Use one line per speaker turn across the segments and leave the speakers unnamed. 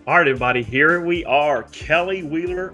All right, everybody, here we are. Kelly Wheeler,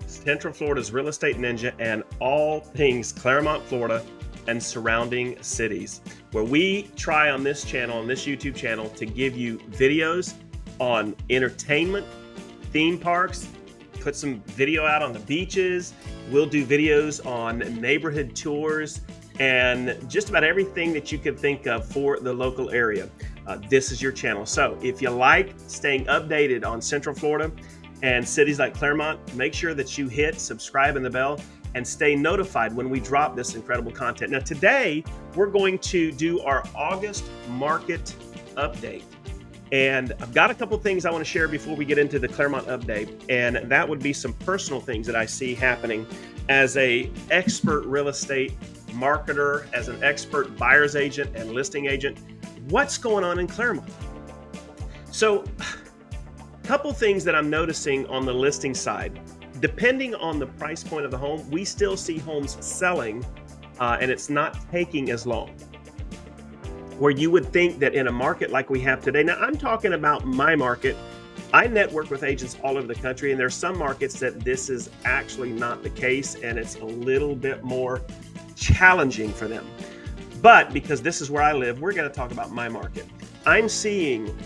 Central Florida's Real Estate Ninja, and all things Claremont, Florida, and surrounding cities, where we try on this channel, on this YouTube channel, to give you videos on entertainment, theme parks, put some video out on the beaches. We'll do videos on neighborhood tours and just about everything that you could think of for the local area. This is your channel. So if you like staying updated on Central Florida and cities like Claremont, make sure that you hit subscribe and the bell and stay notified when we drop this incredible content. Now today, we're going to do our August market update. And I've got a couple things I want to share before we get into the Claremont update. And that would be some personal things that I see happening as an expert real estate marketer, as an expert buyer's agent and listing agent. What's going on in Claremont? So a couple things that I'm noticing on the listing side. Depending on the price point of the home, we still see homes selling and it's not taking as long. Where you would think that in a market like we have today, now I'm talking about my market. I network with agents all over the country, and there's some markets that this is actually not the case, and it's a little bit more challenging for them. But because this is where I live, we're going to talk about my market. I'm seeing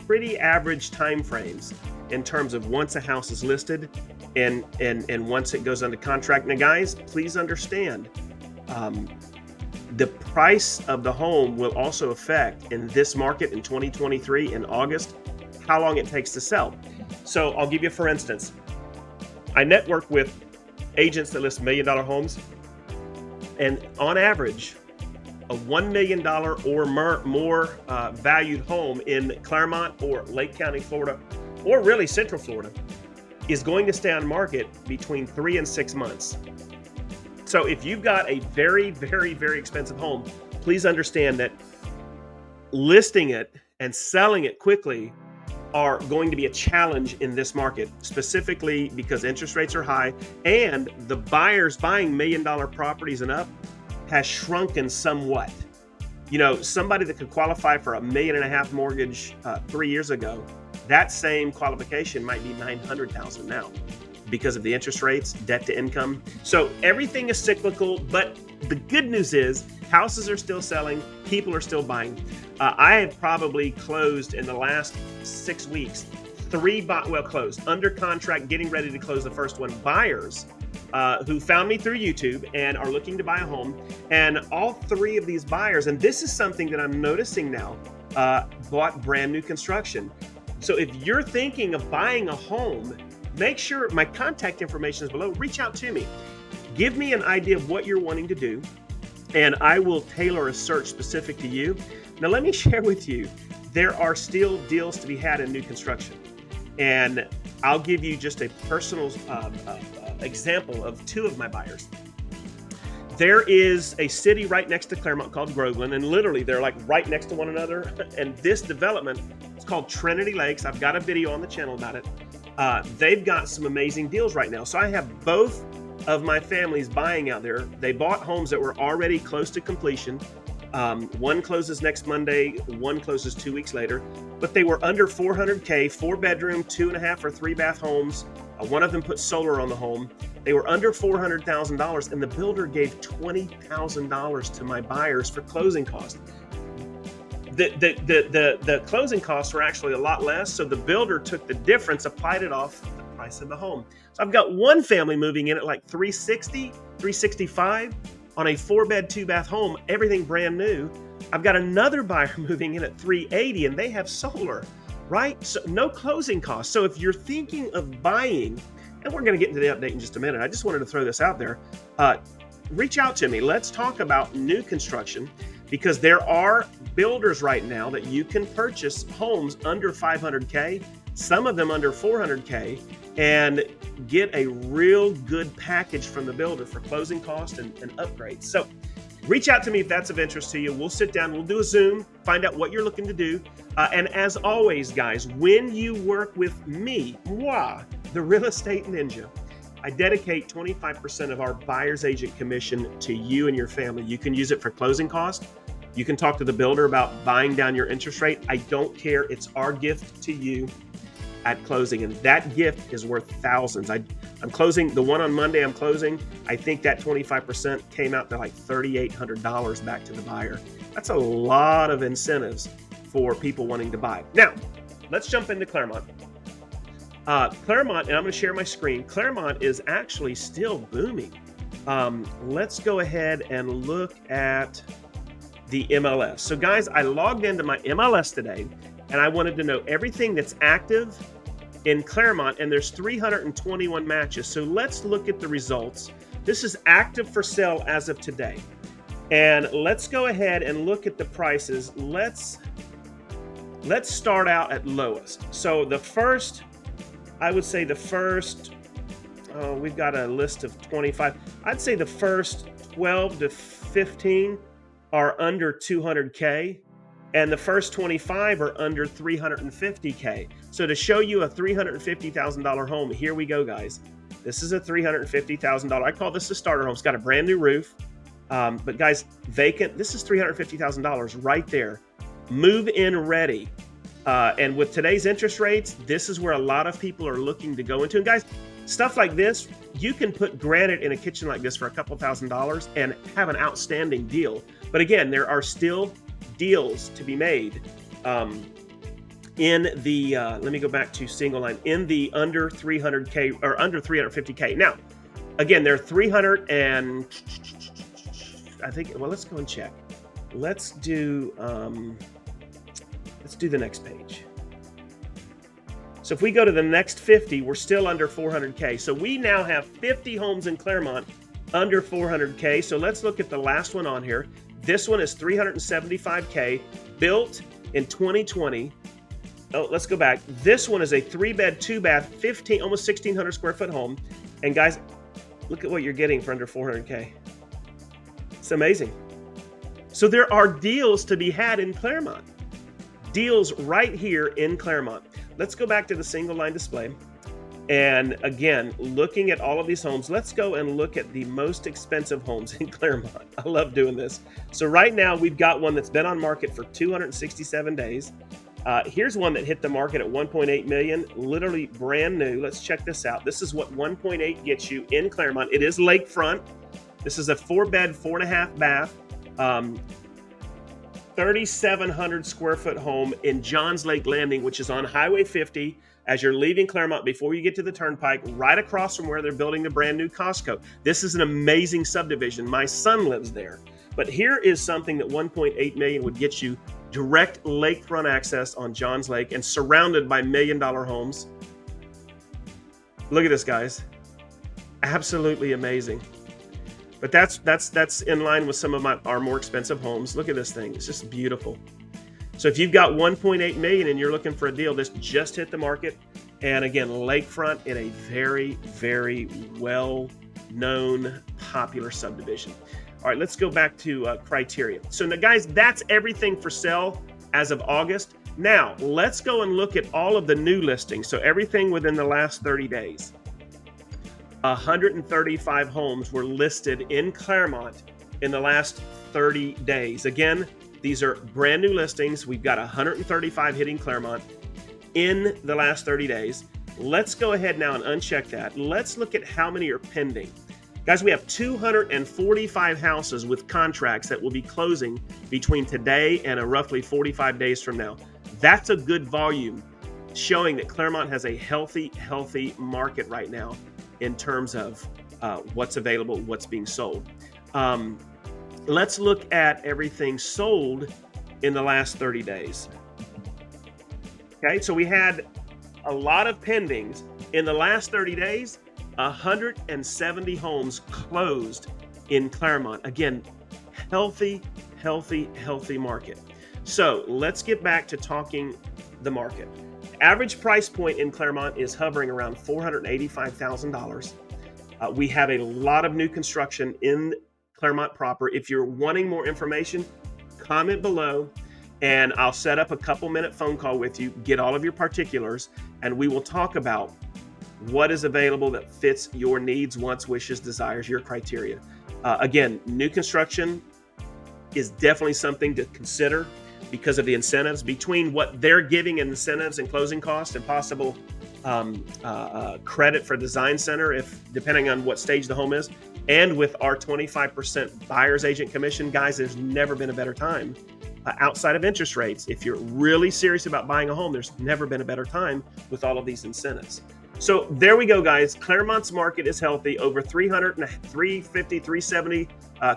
pretty average time frames in terms of once a house is listed and once it goes under contract. Now, guys, please understand, the price of the home will also affect in this market in 2023 in August how long it takes to sell. So I'll give you, for instance, I network with agents that list $1 million homes, and on average, a $1 million or more valued home in Claremont or Lake County, Florida, or really Central Florida, is going to stay on market between 3 and 6 months. So if you've got a very, very, very expensive home, please understand that listing it and selling it quickly are going to be a challenge in this market, specifically because interest rates are high and the buyers buying $1 million properties and up has shrunken somewhat. You know, somebody that could qualify for a $1.5 million mortgage 3 years ago, that same qualification might be $900,000 now because of the interest rates, debt to income. So everything is cyclical, but the good news is houses are still selling, people are still buying. I have probably closed in the last 6 weeks, closed, under contract, getting ready to close the first one, buyers who found me through YouTube and are looking to buy a home. And all 3 of these buyers, and this is something that I'm noticing now, bought brand new construction. So if you're thinking of buying a home, make sure my contact information is below. Reach out to me. Give me an idea of what you're wanting to do, and I will tailor a search specific to you. Now, let me share with you, there are still deals to be had in new construction. And I'll give you just a personal example of 2 of my buyers. There is a city right next to Claremont called Groveland, and literally they're like right next to one another. And this development, it's called Trinity Lakes. I've got a video on the channel about it. They've got some amazing deals right now. So I have both of my families buying out there. They bought homes that were already close to completion. One closes next Monday, one closes 2 weeks later, but they were under 400K, 4-bedroom, 2.5 or 3-bath homes. One of them put solar on the home. They were under $400,000, and the builder gave $20,000 to my buyers for closing costs. The closing costs were actually a lot less, so the builder took the difference, applied it off the price of the home. So I've got one family moving in at like $360,000, $365,000 on a 4-bed, 2-bath home, everything brand new. I've got another buyer moving in at $380,000, and they have solar, right? So no closing costs. So if you're thinking of buying, and we're going to get into the update in just a minute, I just wanted to throw this out there. Reach out to me. Let's talk about new construction, because there are builders right now that you can purchase homes under 500K, some of them under 400K, and get a real good package from the builder for closing costs and upgrades. So reach out to me if that's of interest to you. We'll sit down, we'll do a Zoom, find out what you're looking to do. And as always, guys, when you work with me, the Real Estate Ninja, I dedicate 25% of our buyer's agent commission to you and your family. You can use it for closing costs. You can talk to the builder about buying down your interest rate. I don't care. It's our gift to you at closing, and that gift is worth thousands. I'm closing the one on Monday. I'm closing. I think that 25% came out to like $3,800 back to the buyer. That's a lot of incentives for people wanting to buy. Now, let's jump into Clermont. Clermont, and I'm going to share my screen. Clermont is actually still booming. Let's go ahead and look at the MLS. So guys, I logged into my MLS today, and I wanted to know everything that's active in Clermont, and there's 321 matches. So let's look at the results. This is active for sale as of today. And let's go ahead and look at the prices. Let's start out at lowest. So the first, I would say the first, we've got a list of 25. I'd say the first 12 to 15 are under 200K, and the first 25 are under 350K. So to show you a $350,000 home, here we go, guys. This is a $350,000. I call this a starter home. It's got a brand new roof. But guys, vacant, this is $350,000 right there. Move in ready. And with today's interest rates, this is where a lot of people are looking to go into. And guys, stuff like this, you can put granite in a kitchen like this for a couple $1,000s and have an outstanding deal. But again, there are still deals to be made in the, let me go back to single line, in the under 300K or under 350K. Now, again, they're 300 and I think, well, let's go and check. Let's do the next page. So if we go to the next 50, we're still under 400K. So we now have 50 homes in Clermont under 400K. So let's look at the last one on here. This one is 375K, built in 2020. Oh, let's go back. This one is a 3-bed, 2-bath, almost 1,600 square foot home. And guys, look at what you're getting for under 400K. It's amazing. So there are deals to be had in Clermont. Deals right here in Clermont. Let's go back to the single line display. And again, looking at all of these homes, let's go and look at the most expensive homes in Clermont. I love doing this. So right now we've got one that's been on market for 267 days. Here's one that hit the market at 1.8 million, literally brand new. Let's check this out. This is what 1.8 gets you in Clermont. It is lakefront. This is a 4-bed, 4.5 bath, 3,700 square foot home in Johns Lake Landing, which is on Highway 50 as you're leaving Clermont before you get to the turnpike, right across from where they're building the brand new Costco. This is an amazing subdivision. My son lives there. But here is something that 1.8 million would get you: direct lakefront access on Johns Lake and surrounded by $1 million homes. Look at this, guys. Absolutely amazing. But that's in line with some of our more expensive homes. Look at this thing. It's just beautiful. So if you've got 1.8 million and you're looking for a deal, this just hit the market. And again, lakefront in a very, very well-known, popular subdivision. All right, let's go back to criteria. So now, guys, that's everything for sale as of August. Now, let's go and look at all of the new listings. So everything within the last 30 days. 135 homes were listed in Clermont in the last 30 days. Again, these are brand new listings. We've got 135 hitting Clermont in the last 30 days. Let's go ahead now and uncheck that. Let's look at how many are pending. Guys, we have 245 houses with contracts that will be closing between today and roughly 45 days from now. That's a good volume, showing that Clermont has a healthy market right now in terms of what's available, what's being sold. Let's look at everything sold in the last 30 days. Okay, so we had a lot of pendings. In the last 30 days, 170 homes closed in Clermont. Again, healthy market. So let's get back to talking the market. Average price point in Clermont is hovering around $485,000. We have a lot of new construction in Clermont proper. If you're wanting more information, comment below and I'll set up a couple-minute phone call with you, get all of your particulars, and we will talk about what is available that fits your needs, wants, wishes, desires, your criteria. Again, new construction, is definitely something to consider because of the incentives between what they're giving in incentives and closing costs and possible credit for design center, if depending on what stage the home is, and with our 25% buyer's agent commission. Guys, there's never been a better time outside of interest rates. If you're really serious about buying a home, there's never been a better time with all of these incentives. So there we go, guys. Claremont's market is healthy. Over 350, 370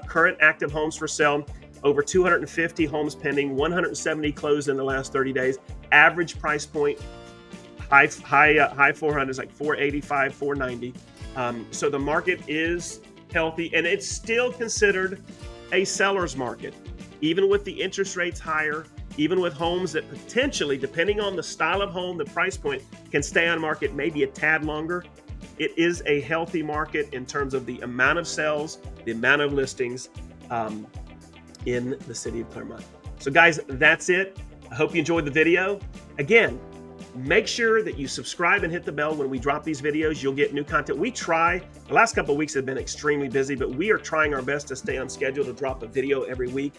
current active homes for sale. Over 250 homes pending. 170 closed in the last 30 days. Average price point, high 400s, like 485, 490. So the market is healthy, and it's still considered a seller's market, even with the interest rates higher, even with homes that potentially, depending on the style of home, the price point, can stay on market maybe a tad longer. It is a healthy market in terms of the amount of sales, the amount of listings in the city of Claremont. So guys, that's it. I hope you enjoyed the video. Again, make sure that you subscribe and hit the bell when we drop these videos. You'll get new content. We try, the last couple of weeks have been extremely busy, but we are trying our best to stay on schedule to drop a video every week.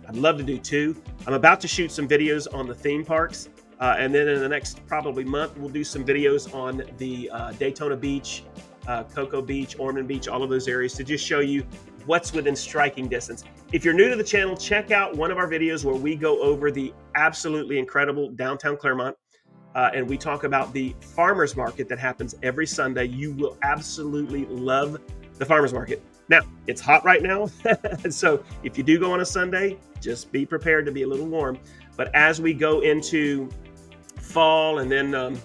I'd love to do 2. I'm about to shoot some videos on the theme parks. And then in the next probably month, we'll do some videos on the Daytona Beach, Cocoa Beach, Ormond Beach, all of those areas to just show you what's within striking distance. If you're new to the channel, check out one of our videos where we go over the absolutely incredible downtown Claremont. And we talk about the farmers market that happens every Sunday. You will absolutely love the farmers market. Now, it's hot right now, so if you do go on a Sunday, just be prepared to be a little warm. But as we go into fall and then,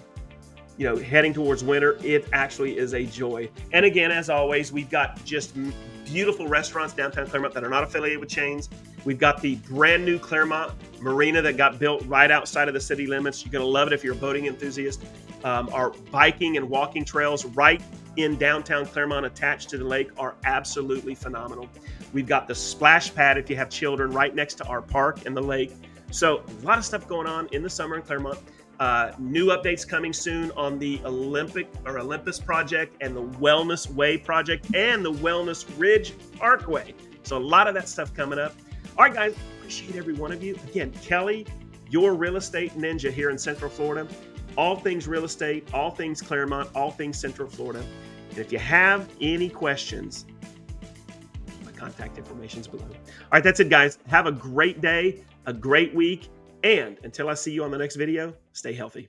heading towards winter, it actually is a joy. And again, as always, we've got just beautiful restaurants downtown Claremont that are not affiliated with chains. We've got the brand new Claremont Marina that got built right outside of the city limits. You're going to love it if you're a boating enthusiast. Our biking and walking trails right in downtown Claremont attached to the lake are absolutely phenomenal. We've got the splash pad if you have children right next to our park and the lake. So a lot of stuff going on in the summer in Claremont. New updates coming soon on the Olympus project and the Wellness Way project and the Wellness Ridge Parkway. So a lot of that stuff coming up. All right, guys, appreciate every one of you. Again, Kelly, your real estate ninja here in Central Florida. All things real estate, all things Claremont, all things Central Florida. And if you have any questions, my contact information is below. All right, that's it, guys. Have a great day, a great week. And until I see you on the next video, stay healthy.